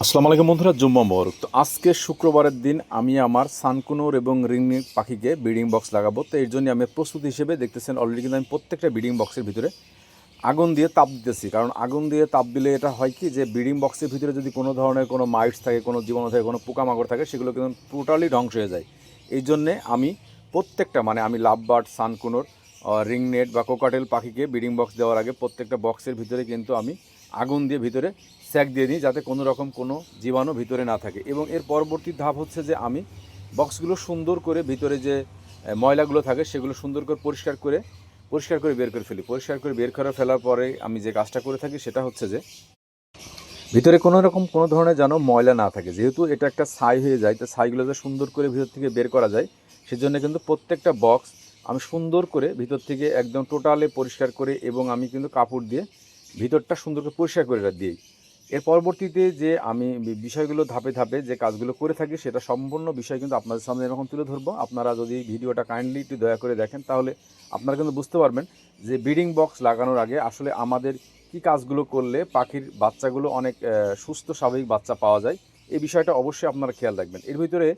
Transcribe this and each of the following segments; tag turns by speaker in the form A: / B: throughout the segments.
A: আসসালামু আলাইকুম বন্ধুরা, জুম্মা মোবারক। তো আজকে শুক্রবারের দিন আমি আমার সানকুনোর এবং রিংনেক পাখিকে ব্রিডিং বক্স লাগাবো। তো এর জন্য আমি প্রস্তুতি হিসেবে দেখতেছেন অলরেডি কিন্তু আমি প্রত্যেকটা ব্রিডিং বক্সের ভিতরে আগুন দিয়ে তাপ দিতেছি। কারণ আগুন দিয়ে তাপ দিলে এটা হয় কি, যে ব্রিডিং বক্সের ভিতরে যদি কোনো ধরনের কোনো মাইটস থাকে, কোনো জীবাণু থাকে, কোনো পোকামাকড় থাকে, সেগুলো কিন্তু টোটালি ধ্বংস হয়ে যায়। এই জন্যে আমি প্রত্যেকটা আমি লাভবার্ড, সানকুনোর, রিংনেট বা কোকাটেল পাখিকে ব্রিডিং বক্স দেওয়ার আগে প্রত্যেকটা বক্সের ভিতরে কিন্তু আমি আগুন দিয়ে ভিতরে স্যাক দিয়ে নিই, যাতে কোনো রকম কোনো জীবাণু ভিতরে না থাকে। এবং এর পরবর্তী ধাপ হচ্ছে যে আমি বক্সগুলো সুন্দর করে ভিতরে যে ময়লাগুলো থাকে সেগুলো সুন্দর করে পরিষ্কার করে বের করে ফেলি। পরিষ্কার করে বের করে ফেলার পরে আমি যে কাজটা করে থাকি সেটা হচ্ছে যে ভিতরে কোনো রকম কোনো ধরনের যেন ময়লা না থাকে। যেহেতু এটা একটা ছাই হয়ে যায়, তো ছাইগুলো যে সুন্দর করে ভিতর থেকে বের করা যায়, সেজন্য কিন্তু প্রত্যেকটা বক্স আমি সুন্দর করে ভিতর থেকে একদম টোটালি পরিষ্কার করে, এবং আমি কিন্তু কাপড় দিয়ে ভিতরটা সুন্দর করে পরিষ্কার করে দিই। এর পরবর্তীতে যে আমি বিষয়গুলো ধাপে ধাপে যে কাজগুলো করে থাকি, সেটা সম্পূর্ণ বিষয় কিন্তু আপনাদের সামনে এরকম তুলে ধরবো। আপনারা যদি ভিডিওটা কাইন্ডলি একটু দয়া করে দেখেন, তাহলে আপনারা কিন্তু বুঝতে পারবেন যে ব্রিডিং বক্স লাগানোর আগে আসলে আমাদের কী কাজগুলো করলে পাখির বাচ্চাগুলো অনেক সুস্থ স্বাভাবিক বাচ্চা পাওয়া যায়। এই বিষয়টা অবশ্যই আপনারা খেয়াল রাখবেন। এর ভিতরে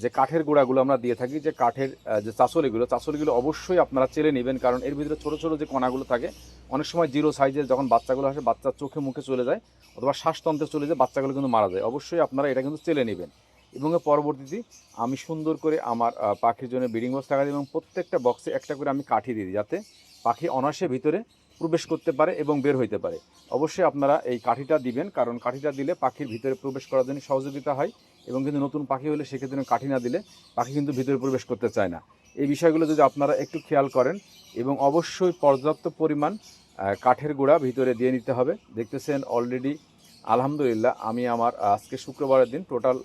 A: যে কাঠের গোড়াগুলো আমরা দিয়ে থাকি, যে কাঠের যে চাচলিগুলো অবশ্যই আপনারা চেলে নেবেন, কারণ এর ভিতরে ছোটো ছোটো যে কণাগুলো থাকে, অনেক সময় জিরো সাইজের যখন বাচ্চাগুলো আসে, বাচ্চার চোখে মুখে চলে যায় অথবা শ্বাসতন্ত্রে চলে যায়, বাচ্চাগুলো কিন্তু মারা যায়। অবশ্যই আপনারা এটা কিন্তু চেলে নেবেন। এবং এর পরবর্তীতে আমি সুন্দর করে আমার পাখির জন্য ব্রিডিং বক্স লাগাই, এবং প্রত্যেকটা বক্সে একটা করে আমি কাঠি দিয়ে দিই, যাতে পাখি অনায়াসে ভিতরে প্রবেশ করতে পারে এবং বের হইতে পারে। অবশ্যই আপনারা এই কাঠিটা দিবেন, কারণ কাঠিটা দিলে পাখির ভিতরে প্রবেশ করার জন্য সহযোগিতা হয়। এবং কিন্তু নতুন পাখি হলে সেক্ষেত্রে কাঠি না দিলে পাখি কিন্তু ভিতরে প্রবেশ করতে চায় না। এই বিষয়গুলো যদি আপনারা একটু খেয়াল করেন, এবং অবশ্যই পর্যাপ্ত পরিমাণ কাঠের গুঁড়া ভিতরে দিয়ে নিতে হবে। দেখতেছেন অলরেডি আলহামদুলিল্লাহ আমি আমার আজকে শুক্রবারের দিন টোটাল